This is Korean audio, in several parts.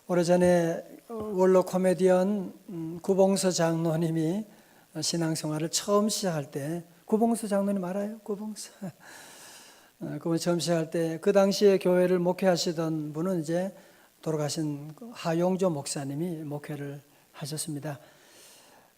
오래전에 원로 코미디언 구봉서 장로님이 신앙생활을 처음 시작할 때, 구봉서 장로님 알아요? 구봉서. 그분 처음 시작할 때 그 당시에 교회를 목회하시던 분은 이제 돌아가신 하용조 목사님이 목회를 하셨습니다.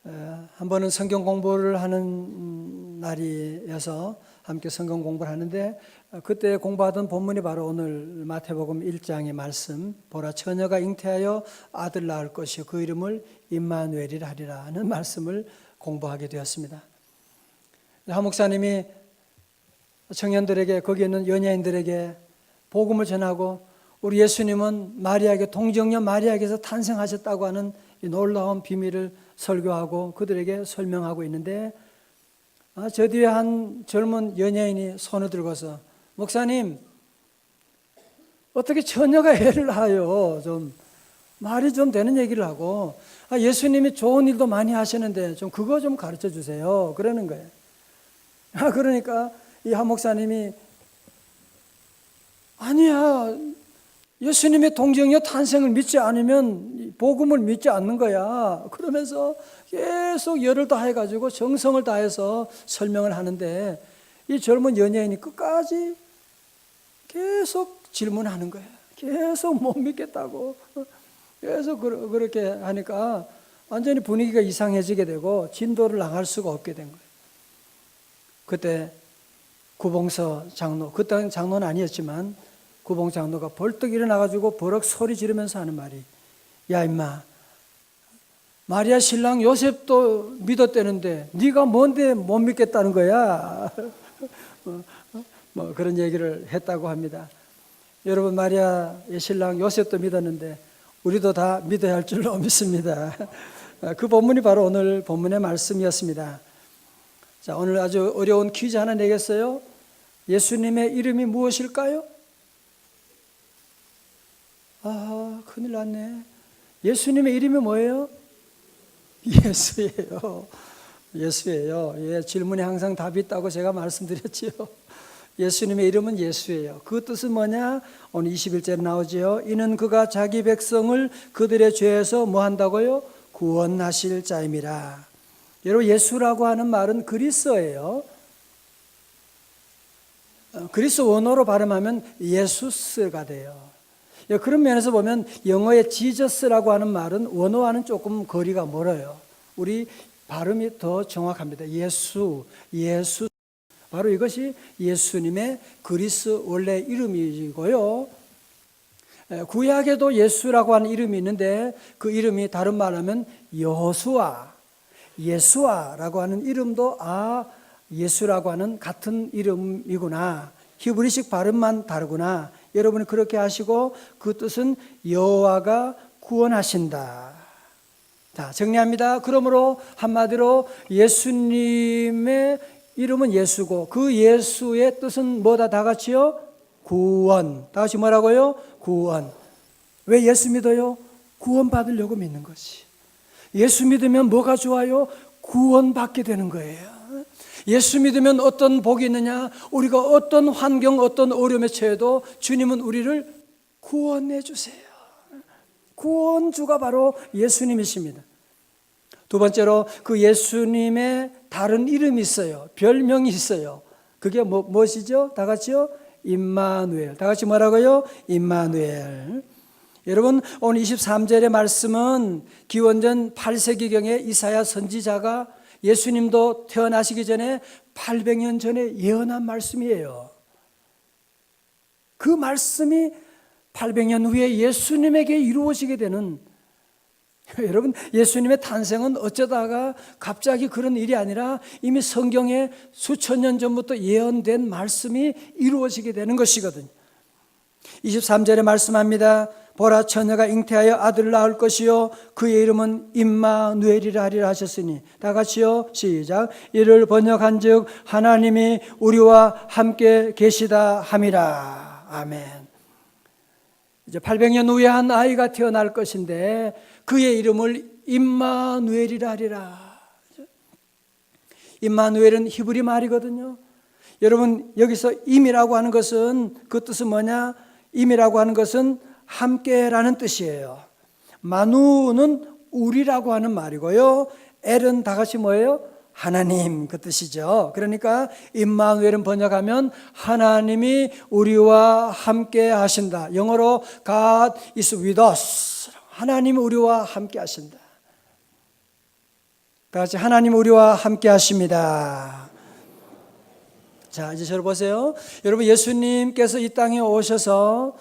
한 번은 성경 공부를 하는 날이어서 함께 성경 공부를 하는데, 그때 공부하던 본문이 바로 오늘 마태복음 1장의 말씀, 보라 처녀가 잉태하여 아들 낳을 것이요 그 이름을 임마누엘이라 하리라 하는 말씀을 공부하게 되었습니다. 한 목사님이 청년들에게, 거기 있는 연예인들에게 복음을 전하고, 우리 예수님은 마리아에게, 동정녀 마리아에게서 탄생하셨다고 하는 이 놀라운 비밀을 설교하고 그들에게 설명하고 있는데, 저 뒤에 한 젊은 연예인이 손을 들고서, 목사님, 어떻게 처녀가 애를 낳아요? 좀 말이 좀 되는 얘기를 하고, 예수님이 좋은 일도 많이 하시는데 좀 그거 좀 가르쳐 주세요. 그러는 거예요. 그러니까 이 한 목사님이, 아니야, 예수님의 동정녀 탄생을 믿지 않으면 복음을 믿지 않는 거야. 그러면서 계속 열을 다해가지고 정성을 다해서 설명을 하는데, 이 젊은 연예인이 끝까지 계속 질문하는 거야. 계속 못 믿겠다고. 계속 그렇게 하니까 완전히 분위기가 이상해지게 되고 진도를 나갈 수가 없게 된 거예요. 그때 구봉서 장로, 그때는 장로는 아니었지만 구봉 장로가 벌떡 일어나가지고 버럭 소리 지르면서 하는 말이, 야 임마, 마리아 신랑 요셉도 믿었대는데 네가 뭔데 못 믿겠다는 거야. 뭐 그런 얘기를 했다고 합니다. 여러분, 마리아의 신랑 요셉도 믿었는데 우리도 다 믿어야 할 줄로 믿습니다. 그 본문이 바로 오늘 본문의 말씀이었습니다. 자, 오늘 아주 어려운 퀴즈 하나 내겠어요. 예수님의 이름이 무엇일까요? 큰일 났네. 예수님의 이름이 뭐예요? 예수예요. 예수예요. 예, 질문에 항상 답이 있다고 제가 말씀드렸지요. 예수님의 이름은 예수예요. 그 뜻은 뭐냐? 오늘 21절에 나오지요. 이는 그가 자기 백성을 그들의 죄에서 뭐 한다고요? 구원하실 자임이라. 여러분, 예수라고 하는 말은 그리스어예요. 그리스 원어로 발음하면 예수스가 돼요. 그런 면에서 보면 영어의 지저스라고 하는 말은 원어와는 조금 거리가 멀어요. 우리 발음이 더 정확합니다. 예수. 바로 이것이 예수님의 그리스 원래 이름이고요. 구약에도 예수라고 하는 이름이 있는데, 그 이름이 다른 말로 하면 여호수아, 예수아라고 하는 이름도 예수라고 하는 같은 이름이구나, 히브리식 발음만 다르구나, 여러분이 그렇게 하시고, 그 뜻은 여호와가 구원하신다. 자, 정리합니다. 그러므로 한마디로 예수님의 이름은 예수고, 그 예수의 뜻은 뭐다? 다 같이요? 구원. 다 같이 뭐라고요? 구원. 왜 예수 믿어요? 구원 받으려고 믿는 것이. 예수 믿으면 뭐가 좋아요? 구원 받게 되는 거예요. 예수 믿으면 어떤 복이 있느냐? 우리가 어떤 환경, 어떤 어려움에 처해도 주님은 우리를 구원해 주세요. 구원주가 바로 예수님이십니다. 두 번째로, 그 예수님의 다른 이름이 있어요. 별명이 있어요. 그게 무엇이죠? 다 같이요? 임마누엘. 다 같이 뭐라고요? 임마누엘. 여러분, 오늘 23절의 말씀은 기원전 8세기경에 이사야 선지자가 예수님도 태어나시기 전에 800년 전에 예언한 말씀이에요. 그 말씀이 800년 후에 예수님에게 이루어지게 되는, 여러분, 예수님의 탄생은 어쩌다가 갑자기 그런 일이 아니라 이미 성경에 수천 년 전부터 예언된 말씀이 이루어지게 되는 것이거든요. 23절에 말씀합니다. 보라 처녀가 잉태하여 아들을 낳을 것이요 그의 이름은 임마누엘이라 하리라 하셨으니, 다 같이요, 시작. 이를 번역한즉 하나님이 우리와 함께 계시다 함이라. 아멘. 이제 800년 후에 한 아이가 태어날 것인데 그의 이름을 임마누엘이라 하리라. 임마누엘은 히브리 말이거든요. 여러분, 여기서 임이라고 하는 것은, 그 뜻은 뭐냐? 임이라고 하는 것은 함께라는 뜻이에요. 마누는 우리라고 하는 말이고요. 엘은 다 같이 뭐예요? 하나님 그 뜻이죠. 그러니까 임마누엘은 번역하면 하나님이 우리와 함께 하신다. 영어로 God is with us. 하나님이 우리와 함께 하신다. 다 같이 하나님 우리와 함께 하십니다. 자, 이제 저를 보세요. 여러분, 예수님께서 이 땅에 오셔서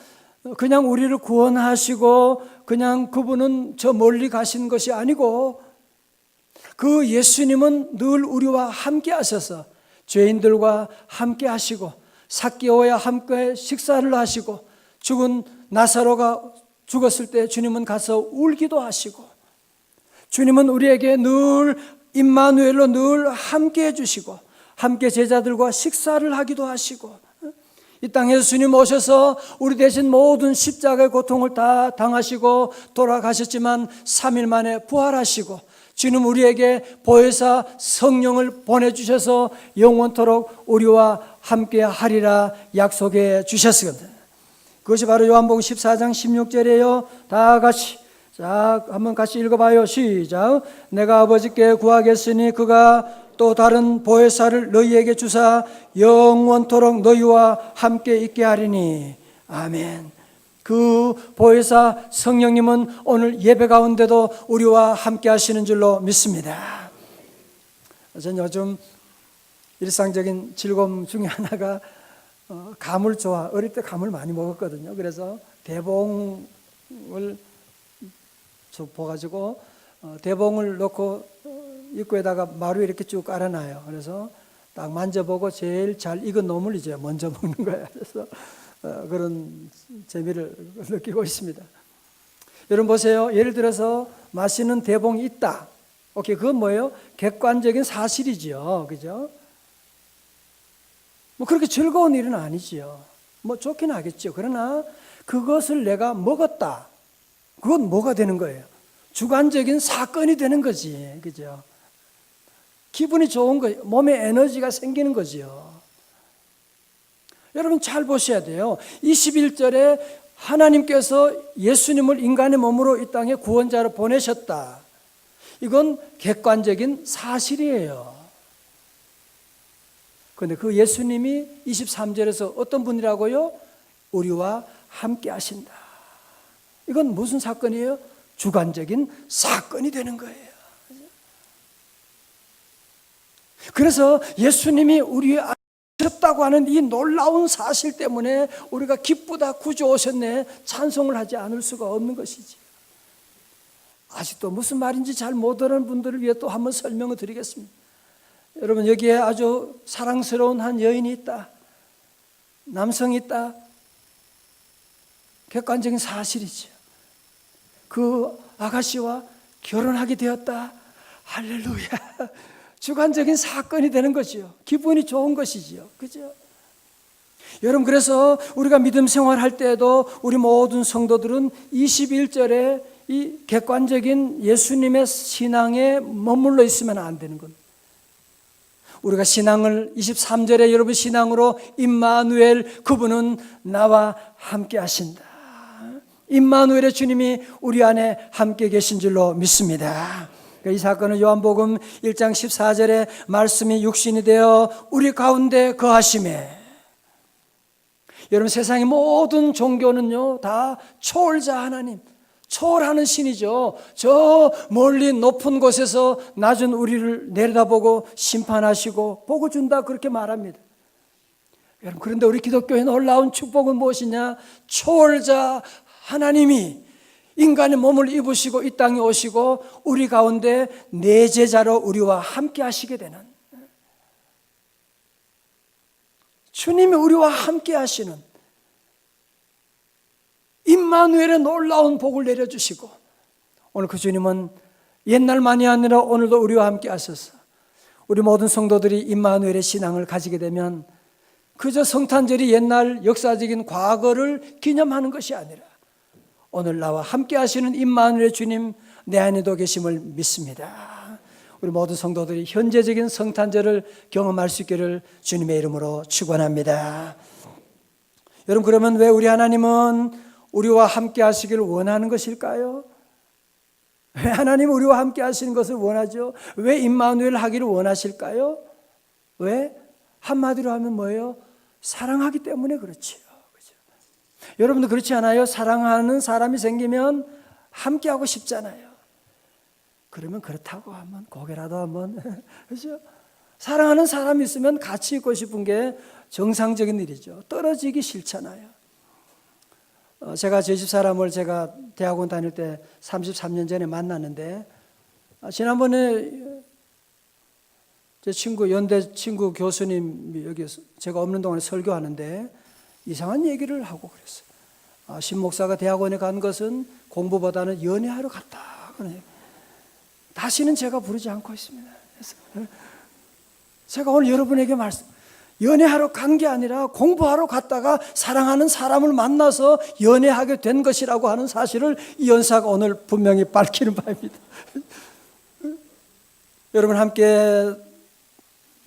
그냥 우리를 구원하시고 그냥 그분은 저 멀리 가신 것이 아니고 그 예수님은 늘 우리와 함께 하셔서 죄인들과 함께 하시고 삭개오와 함께 식사를 하시고 죽은 나사로가 죽었을 때 주님은 가서 울기도 하시고 주님은 우리에게 늘 임마누엘로 늘 함께 해주시고 함께 제자들과 식사를 하기도 하시고 이 땅에서 주님 오셔서 우리 대신 모든 십자가의 고통을 다 당하시고 돌아가셨지만 3일 만에 부활하시고 주님 우리에게 보혜사 성령을 보내주셔서 영원토록 우리와 함께 하리라 약속해 주셨습니다. 그것이 바로 요한복음 14장 16절이에요. 다 같이 자, 한번 같이 읽어봐요. 시작. 내가 아버지께 구하겠으니 그가 또 다른 보혜사를 너희에게 주사 영원토록 너희와 함께 있게 하리니. 아멘. 그 보혜사 성령님은 오늘 예배 가운데도 우리와 함께 하시는 줄로 믿습니다. 저는 요즘 일상적인 즐거움 중에 하나가 감을 어릴 때 감을 많이 먹었거든요. 그래서 대봉을 보가지고 대봉을 넣고 입구에다가 마루 이렇게 쭉 깔아놔요. 그래서 딱 만져보고 제일 잘 익은 놈을 이제 먼저 먹는 거예요. 그래서 그런 재미를 느끼고 있습니다. 여러분 보세요. 예를 들어서 맛있는 대봉이 있다. 오케이, 그건 뭐예요? 객관적인 사실이죠. 그죠? 뭐 그렇게 즐거운 일은 아니지요. 뭐 좋긴 하겠죠. 그러나 그것을 내가 먹었다. 그건 뭐가 되는 거예요? 주관적인 사건이 되는 거지. 그죠? 기분이 좋은 거예요. 몸에 에너지가 생기는 거지요. 여러분 잘 보셔야 돼요. 21절에 하나님께서 예수님을 인간의 몸으로 이 땅에 구원자로 보내셨다. 이건 객관적인 사실이에요. 그런데 그 예수님이 23절에서 어떤 분이라고요? 우리와 함께 하신다. 이건 무슨 사건이에요? 주관적인 사건이 되는 거예요. 그래서 예수님이 우리의 다고 하는 이 놀라운 사실 때문에 우리가 기쁘다 구주 오셨네 찬송을 하지 않을 수가 없는 것이지. 아직도 무슨 말인지 잘 못 알아듣는 분들을 위해 또 한번 설명을 드리겠습니다. 여러분 여기에 아주 사랑스러운 한 여인이 있다. 남성이 있다. 객관적인 사실이죠. 그 아가씨와 결혼하게 되었다. 할렐루야. 주관적인 사건이 되는 거지요. 기분이 좋은 것이지요. 그죠? 여러분 그래서 우리가 믿음 생활할 때에도 우리 모든 성도들은 21절에 이 객관적인 예수님의 신앙에 머물러 있으면 안 되는 겁니다. 우리가 신앙을 23절에 여러분 신앙으로 임마누엘 그분은 나와 함께 하신다. 임마누엘의 주님이 우리 안에 함께 계신 줄로 믿습니다. 이 사건은 요한복음 1장 14절에 말씀이 육신이 되어 우리 가운데 거하심에. 여러분 세상의 모든 종교는요 다 초월자 하나님, 초월하는 신이죠. 저 멀리 높은 곳에서 낮은 우리를 내려다보고 심판하시고 복을 준다 그렇게 말합니다. 여러분 그런데 우리 기독교의 놀라운 축복은 무엇이냐? 초월자 하나님이 인간의 몸을 입으시고 이 땅에 오시고 우리 가운데 내 제자로 우리와 함께 하시게 되는, 주님이 우리와 함께 하시는 임마누엘의 놀라운 복을 내려주시고, 오늘 그 주님은 옛날만이 아니라 오늘도 우리와 함께 하셔서 우리 모든 성도들이 임마누엘의 신앙을 가지게 되면 그저 성탄절이 옛날 역사적인 과거를 기념하는 것이 아니라 오늘 나와 함께 하시는 임마누엘의 주님 내 안에도 계심을 믿습니다. 우리 모든 성도들이 현재적인 성탄절을 경험할 수 있기를 주님의 이름으로 축원합니다. 여러분 그러면 왜 우리 하나님은 우리와 함께 하시기를 원하는 것일까요? 왜 하나님 우리와 함께 하시는 것을 원하죠? 왜 임마누엘 하기를 원하실까요? 왜? 한마디로 하면 뭐예요? 사랑하기 때문에 그렇지요. 그렇죠? 여러분도 그렇지 않아요? 사랑하는 사람이 생기면 함께 하고 싶잖아요. 그러면 그렇다고 한번 고개라도 한번 그렇죠? 사랑하는 사람이 있으면 같이 있고 싶은 게 정상적인 일이죠. 떨어지기 싫잖아요. 제가 제 집사람을 제가 대학원 다닐 때 33년 전에 만났는데 지난번에 제 친구 연대 친구 교수님 여기 제가 없는 동안에 설교하는데 이상한 얘기를 하고 그랬어요. 신 목사가 대학원에 간 것은 공부보다는 연애하러 갔다. 다시는 제가 부르지 않고 있습니다. 그래서 제가 오늘 여러분에게 연애하러 간 게 아니라 공부하러 갔다가 사랑하는 사람을 만나서 연애하게 된 것이라고 하는 사실을 이 연사가 오늘 분명히 밝히는 바입니다. 여러분 함께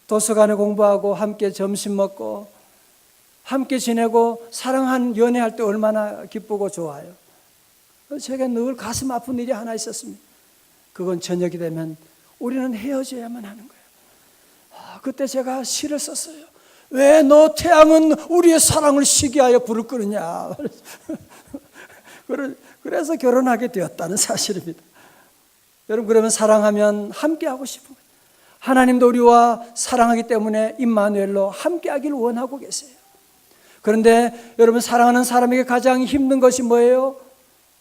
도서관에 공부하고 함께 점심 먹고 함께 지내고 사랑한 연애할 때 얼마나 기쁘고 좋아요. 제가 늘 가슴 아픈 일이 하나 있었습니다. 그건 저녁이 되면 우리는 헤어져야만 하는 거예요. 그때 제가 시를 썼어요. 왜 너 태양은 우리의 사랑을 시기하여 불을 끄느냐. 그래서 결혼하게 되었다는 사실입니다. 여러분 그러면 사랑하면 함께하고 싶은 거예요. 하나님도 우리와 사랑하기 때문에 임마누엘로 함께하기를 원하고 계세요. 그런데 여러분 사랑하는 사람에게 가장 힘든 것이 뭐예요?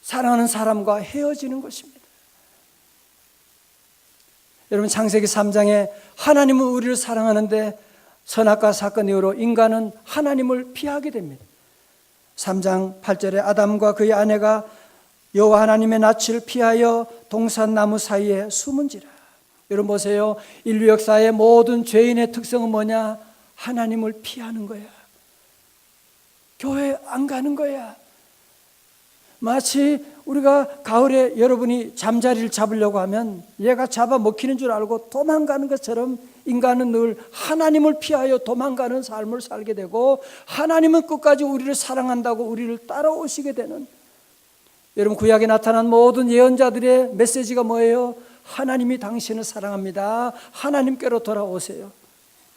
사랑하는 사람과 헤어지는 것입니다. 여러분 창세기 3장에 하나님은 우리를 사랑하는데 선악과 사건 이후로 인간은 하나님을 피하게 됩니다. 3장 8절에 아담과 그의 아내가 여호와 하나님의 낯을 피하여 동산나무 사이에 숨은지라. 여러분 보세요. 인류 역사의 모든 죄인의 특성은 뭐냐? 하나님을 피하는 거야. 교회 안 가는 거야. 마치 우리가 가을에 여러분이 잠자리를 잡으려고 하면 얘가 잡아먹히는 줄 알고 도망가는 것처럼 인간은 늘 하나님을 피하여 도망가는 삶을 살게 되고 하나님은 끝까지 우리를 사랑한다고 우리를 따라오시게 되는, 여러분 구약에 나타난 모든 예언자들의 메시지가 뭐예요? 하나님이 당신을 사랑합니다. 하나님께로 돌아오세요.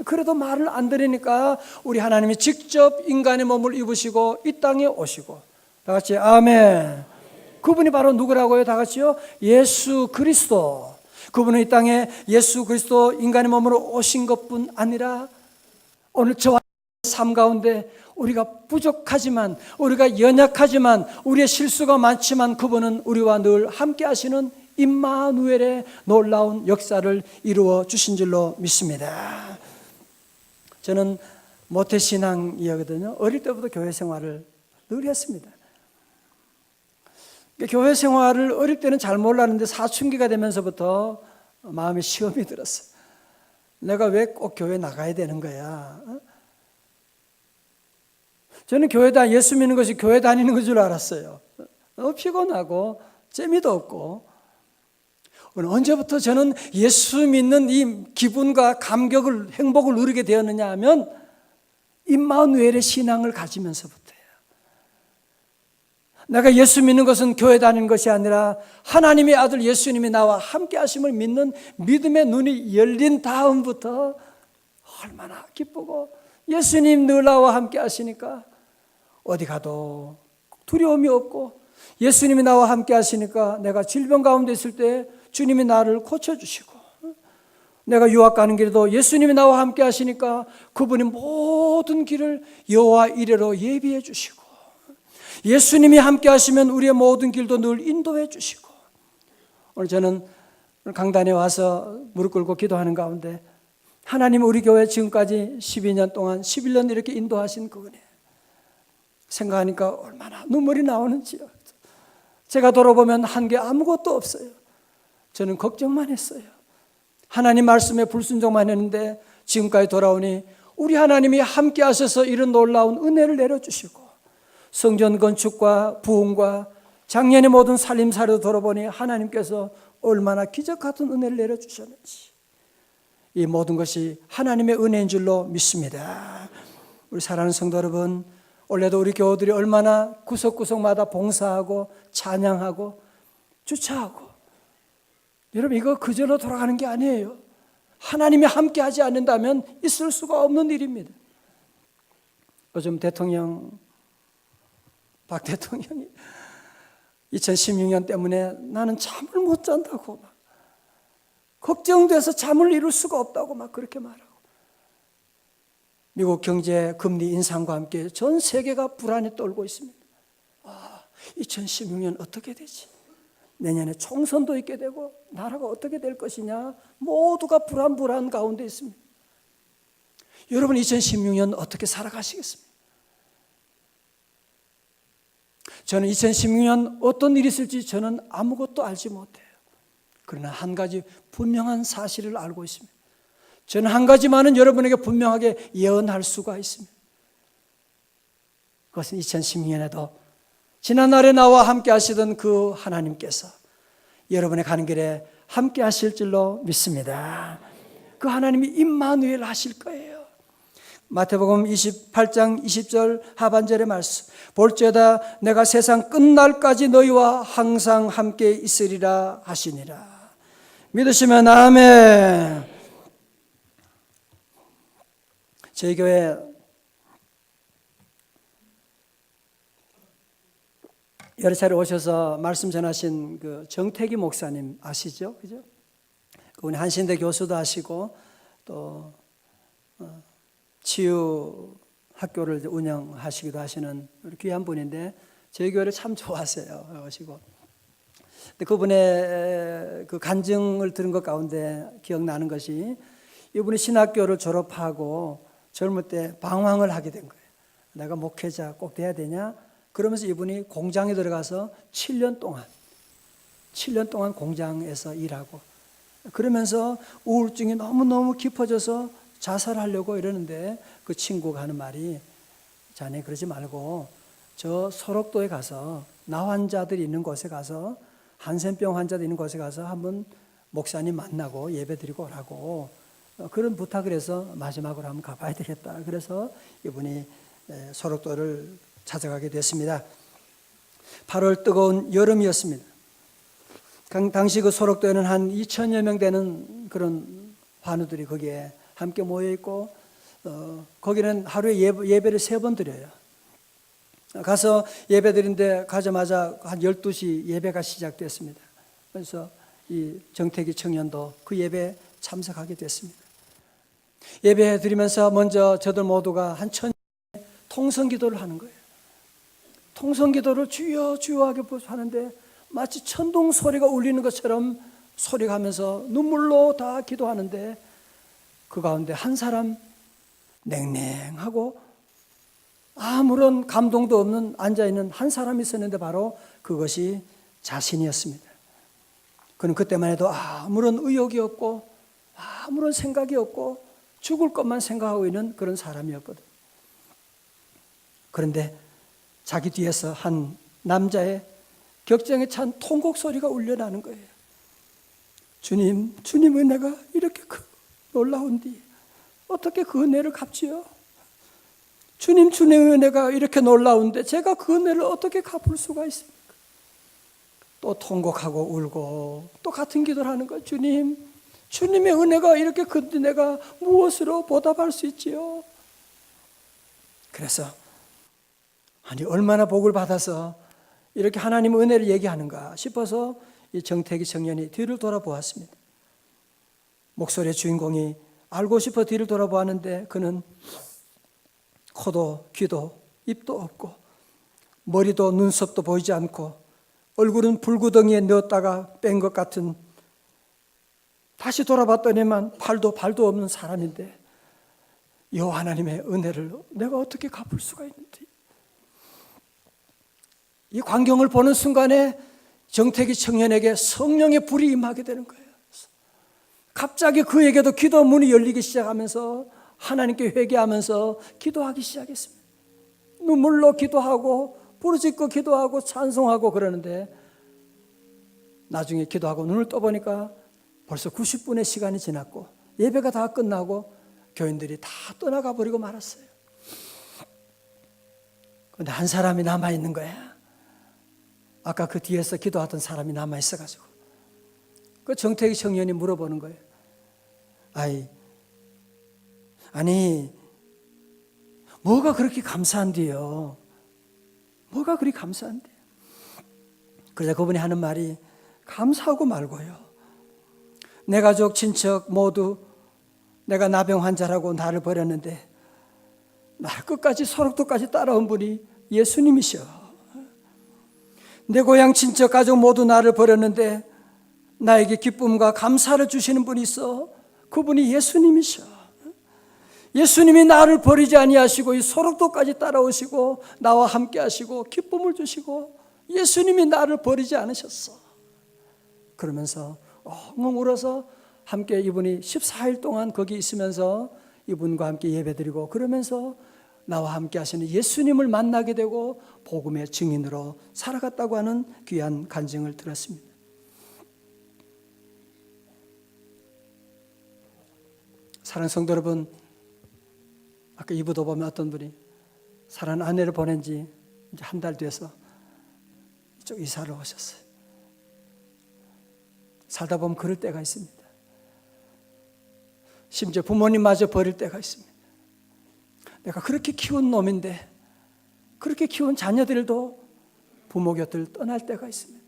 그래도 말을 안 들으니까 우리 하나님이 직접 인간의 몸을 입으시고 이 땅에 오시고, 다 같이 아멘. 그분이 바로 누구라고요? 다 같이요? 예수 그리스도. 그분은 이 땅에 예수 그리스도 인간의 몸으로 오신 것뿐 아니라 오늘 저와 삶 가운데 우리가 부족하지만, 우리가 연약하지만, 우리의 실수가 많지만 그분은 우리와 늘 함께 하시는 임마누엘의 놀라운 역사를 이루어 주신 줄로 믿습니다. 저는 모태신앙이거든요. 어릴 때부터 교회 생활을 늘 했습니다. 교회 생활을 어릴 때는 잘 몰랐는데 사춘기가 되면서부터 마음에 시험이 들었어요. 내가 왜 꼭 교회 나가야 되는 거야? 저는 예수 믿는 것이 교회 다니는 것 줄 알았어요. 너무 피곤하고 재미도 없고. 언제부터 저는 예수 믿는 이 기분과 감격을, 행복을 누리게 되었느냐 하면 임마누엘의 신앙을 가지면서부터예요. 내가 예수 믿는 것은 교회 다니는 것이 아니라 하나님의 아들 예수님이 나와 함께 하심을 믿는 믿음의 눈이 열린 다음부터 얼마나 기쁘고, 예수님 늘 나와 함께 하시니까 어디 가도 두려움이 없고, 예수님이 나와 함께 하시니까 내가 질병 가운데 있을 때 주님이 나를 고쳐주시고, 내가 유학 가는 길에도 예수님이 나와 함께 하시니까 그분이 모든 길을 여호와 이레로 예비해 주시고, 예수님이 함께 하시면 우리의 모든 길도 늘 인도해 주시고, 오늘 저는 강단에 와서 무릎 꿇고 기도하는 가운데 하나님 우리 교회 지금까지 12년 동안 11년 이렇게 인도하신 그분이 생각하니까 얼마나 눈물이 나오는지요. 제가 돌아보면 한 게 아무것도 없어요. 저는 걱정만 했어요. 하나님 말씀에 불순종만 했는데 지금까지 돌아오니 우리 하나님이 함께 하셔서 이런 놀라운 은혜를 내려주시고, 성전 건축과 부흥과 작년의 모든 살림살이도 돌아보니 하나님께서 얼마나 기적 같은 은혜를 내려주셨는지, 이 모든 것이 하나님의 은혜인 줄로 믿습니다. 우리 사랑하는 성도 여러분, 올해도 우리 교우들이 얼마나 구석구석마다 봉사하고 찬양하고 주차하고 여러분, 이거 그절로 돌아가는 게 아니에요. 하나님이 함께 하지 않는다면 있을 수가 없는 일입니다. 요즘 박 대통령이 2016년 때문에 나는 잠을 못 잔다고 막 걱정돼서 잠을 이룰 수가 없다고 막 그렇게 말하고, 미국 경제 금리 인상과 함께 전 세계가 불안에 떨고 있습니다. 2016년 어떻게 되지? 내년에 총선도 있게 되고 나라가 어떻게 될 것이냐, 모두가 불안 가운데 있습니다. 여러분, 2016년 어떻게 살아가시겠습니까? 저는 2016년 어떤 일이 있을지 저는 아무것도 알지 못해요. 그러나 한 가지 분명한 사실을 알고 있습니다. 저는 한 가지만은 여러분에게 분명하게 예언할 수가 있습니다. 그것은 2016년에도 지난날에 나와 함께 하시던 그 하나님께서 여러분의 가는 길에 함께 하실 줄로 믿습니다. 그 하나님이 임마누엘 하실 거예요. 마태복음 28장 20절 하반절의 말씀, 볼지어다 내가 세상 끝날까지 너희와 항상 함께 있으리라 하시니라. 믿으시면 아멘. 저희 교회 여러 차례 오셔서 말씀 전하신 그 정태기 목사님 아시죠? 그죠? 그분이 한신대 교수도 하시고 또 치유 학교를 운영하시기도 하시는 귀한 분인데 저희 교회를 참 좋아하세요. 오시고. 근데 그분의 그 간증을 들은 것 가운데 기억나는 것이, 이분이 신학교를 졸업하고 젊을 때 방황을 하게 된 거예요. 내가 목회자 꼭 돼야 되냐? 그러면서 이분이 공장에 들어가서 7년 동안 공장에서 일하고, 그러면서 우울증이 너무너무 깊어져서 자살하려고 이러는데 그 친구가 하는 말이, 자네 그러지 말고 저 소록도에 가서 나 환자들이 있는 곳에 가서, 한센병 환자들 있는 곳에 가서 한번 목사님 만나고 예배드리고 오라고 그런 부탁을 해서 마지막으로 한번 가봐야 되겠다. 그래서 이분이 소록도를 찾아가게 됐습니다. 8월 뜨거운 여름이었습니다. 당시 그 소록도에는 한 2,000여 명 되는 그런 환우들이 거기에 함께 모여 있고, 거기는 하루에 예배를 3번 드려요. 가서 예배 드린데 가자마자 한 12시 예배가 시작됐습니다. 그래서 이 정태기 청년도 그 예배에 참석하게 됐습니다. 예배 드리면서 먼저 저들 모두가 한 통성 기도를 하는 거예요. 통성 기도를 주여 주여 하는데 마치 천둥 소리가 울리는 것처럼 소리가 하면서 눈물로 다 기도하는데, 그 가운데 한 사람 냉랭하고 아무런 감동도 없는 앉아있는 한 사람이 있었는데 바로 그것이 자신이었습니다. 그는 그때만 해도 아무런 의욕이 없고 아무런 생각이 없고 죽을 것만 생각하고 있는 그런 사람이었거든. 그런데 자기 뒤에서 한 남자의 격정에 찬 통곡 소리가 울려나는 거예요. 주님, 주님의 은혜가 이렇게 놀라운디 어떻게 그 은혜를 갚지요? 주님, 주님의 은혜가 이렇게 놀라운데 제가 그 은혜를 어떻게 갚을 수가 있습니까? 또 통곡하고 울고 또 같은 기도를 하는 거예요. 주님, 주님의 은혜가 이렇게 큰데 내가 무엇으로 보답할 수 있지요? 그래서 아니 얼마나 복을 받아서 이렇게 하나님의 은혜를 얘기하는가 싶어서 이 정태기 청년이 뒤를 돌아보았습니다. 목소리의 주인공이 알고 싶어 뒤를 돌아보았는데 그는 코도 귀도 입도 없고 머리도 눈썹도 보이지 않고 얼굴은 불구덩이에 넣었다가 뺀 것 같은, 다시 돌아봤더니만 발도 없는 사람인데 여호와 하나님의 은혜를 내가 어떻게 갚을 수가 있는지. 이 광경을 보는 순간에 정태기 청년에게 성령의 불이 임하게 되는 거예요. 갑자기 그에게도 기도 문이 열리기 시작하면서 하나님께 회개하면서 기도하기 시작했습니다. 눈물로 기도하고 부르짖고 기도하고 찬송하고 그러는데, 나중에 기도하고 눈을 떠보니까 벌써 90분의 시간이 지났고 예배가 다 끝나고 교인들이 다 떠나가 버리고 말았어요. 그런데 한 사람이 남아있는 거야. 아까 그 뒤에서 기도하던 사람이 남아있어가지고 그 정태기 청년이 물어보는 거예요. 아니 뭐가 그렇게 감사한데요? 뭐가 그리 감사한데? 그러자 그분이 하는 말이 감사하고 말고요. 내 가족 친척 모두 내가 나병 환자라고 나를 버렸는데 날 끝까지 소록도까지 따라온 분이 예수님이셔. 내 고향 친척 가족 모두 나를 버렸는데 나에게 기쁨과 감사를 주시는 분이 있어. 그분이 예수님이셔. 예수님이 나를 버리지 아니하시고 이 소록도까지 따라오시고 나와 함께 하시고 기쁨을 주시고 예수님이 나를 버리지 않으셨어. 그러면서 엉엉 울어서 함께 이분이 14일 동안 거기 있으면서 이분과 함께 예배드리고 그러면서 나와 함께 하시는 예수님을 만나게 되고 복음의 증인으로 살아갔다고 하는 귀한 간증을 들었습니다. 사랑하는 성도 여러분, 아까 이부도 보면 어떤 분이 사랑하는 아내를 보낸 지 이제 한 달 돼서 이쪽 이사를 오셨어요. 살다 보면 그럴 때가 있습니다. 심지어 부모님마저 버릴 때가 있습니다. 내가 그렇게 키운 놈인데 그렇게 키운 자녀들도 부모 곁을 떠날 때가 있습니다.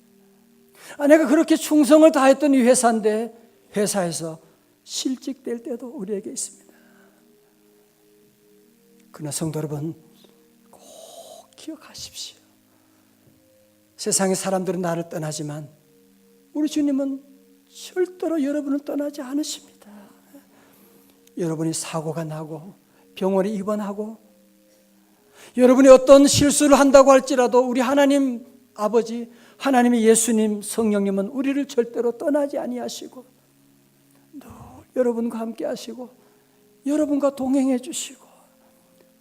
내가 그렇게 충성을 다했던 이 회사인데 회사에서 실직될 때도 우리에게 있습니다. 그러나 성도 여러분 꼭 기억하십시오. 세상의 사람들은 나를 떠나지만 우리 주님은 절대로 여러분을 떠나지 않으십니다. 여러분이 사고가 나고 병원에 입원하고 여러분이 어떤 실수를 한다고 할지라도 우리 하나님 아버지, 하나님의 예수님, 성령님은 우리를 절대로 떠나지 아니하시고 늘 여러분과 함께 하시고 여러분과 동행해 주시고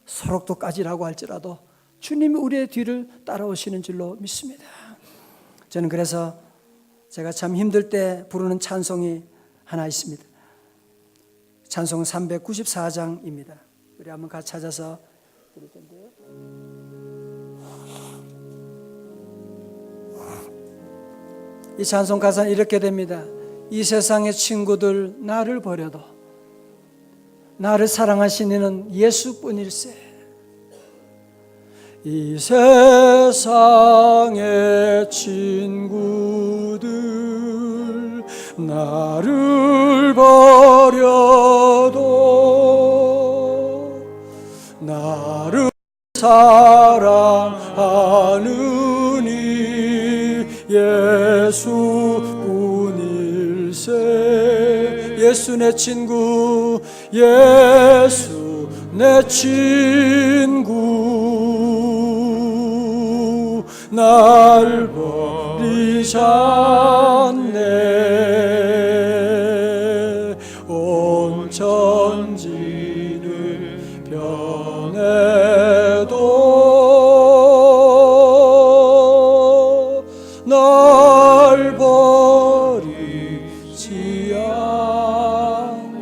소록도까지라고 할지라도 주님이 우리의 뒤를 따라오시는 줄로 믿습니다. 저는 그래서 제가 참 힘들 때 부르는 찬송이 하나 있습니다. 찬송 394장입니다. 우리 한번 같이 찾아서 부를 텐데요. 이 찬송 가사는 이렇게 됩니다. 이 세상의 친구들 나를 버려도 나를 사랑하시는 예수뿐일세. 이 세상의 친구들 나를 버려도 나를 사랑하는 이 예수뿐일세. 예수 내 친구, 예수 내 친구, 날 버리지 않네. 온 천지를 변해도 날 버리지 않네.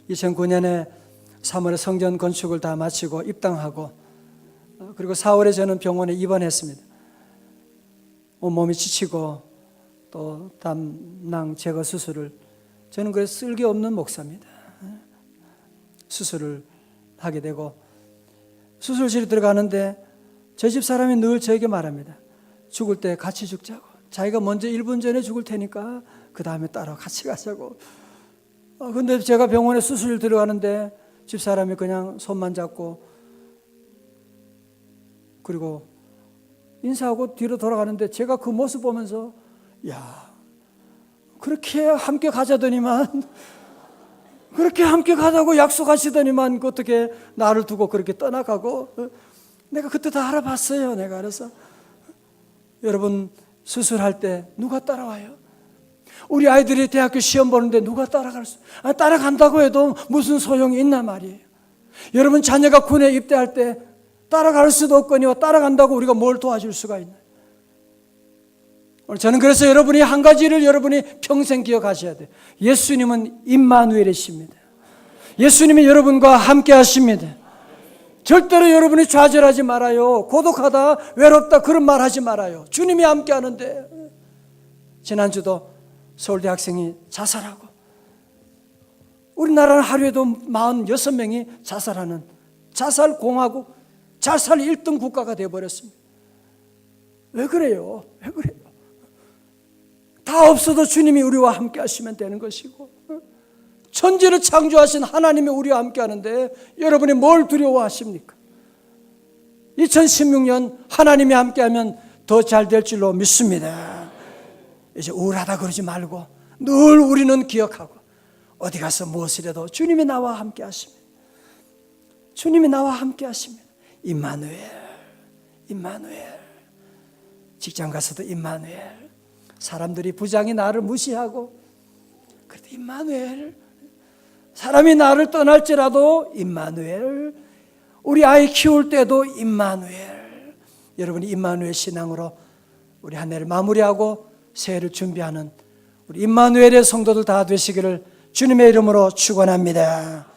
2009년에 3월에 성전 건축을 다 마치고 입당하고 그리고 4월에 저는 병원에 입원했습니다. 온몸이 지치고 또 담낭 제거 수술을, 저는 그래서 쓸개 없는 목사입니다. 수술을 하게 되고 수술실에 들어가는데 저 집 사람이 늘 저에게 말합니다. 죽을 때 같이 죽자고. 자기가 먼저 1분 전에 죽을 테니까 그 다음에 따라 같이 가자고. 근데 제가 병원에 수술실 들어가는데 집사람이 그냥 손만 잡고 그리고 인사하고 뒤로 돌아가는데 제가 그 모습 보면서 야, 그렇게 함께 가자더니만 그렇게 함께 가자고 약속하시더니만 어떻게 나를 두고 그렇게 떠나가고. 내가 그때 다 알아봤어요. 내가 알아서. 여러분 수술할 때 누가 따라와요? 우리 아이들이 대학교 시험 보는데 누가 따라갈 수? 따라간다고 해도 무슨 소용이 있나 말이에요. 여러분 자녀가 군에 입대할 때 따라갈 수도 없거니와 따라간다고 우리가 뭘 도와줄 수가 있나요? 오늘 저는 그래서 여러분이 한 가지를 여러분이 평생 기억하셔야 돼요. 예수님은 임마누엘이십니다. 예수님이 여러분과 함께 하십니다. 절대로 여러분이 좌절하지 말아요. 고독하다, 외롭다 그런 말 하지 말아요. 주님이 함께 하는데. 지난주도 서울대 학생이 자살하고, 우리나라는 하루에도 46명이 자살하는 자살공화국, 자살 1등 국가가 되어버렸습니다. 왜 그래요? 왜 그래요? 다 없어도 주님이 우리와 함께 하시면 되는 것이고, 천지를 창조하신 하나님이 우리와 함께 하는데 여러분이 뭘 두려워하십니까? 2016년 하나님이 함께하면 더 잘 될 줄로 믿습니다. 이제 우울하다 그러지 말고 늘 우리는 기억하고, 어디 가서 무엇을 해도 주님이 나와 함께 하십니다. 주님이 나와 함께 하십니다. 임마누엘, 임마누엘. 직장 가서도 임마누엘. 사람들이, 부장이 나를 무시하고 그래도 임마누엘. 사람이 나를 떠날지라도 임마누엘. 우리 아이 키울 때도 임마누엘. 여러분이 임마누엘 신앙으로 우리 한 해를 마무리하고 새해를 준비하는 우리 임마누엘의 성도들 다 되시기를 주님의 이름으로 축원합니다.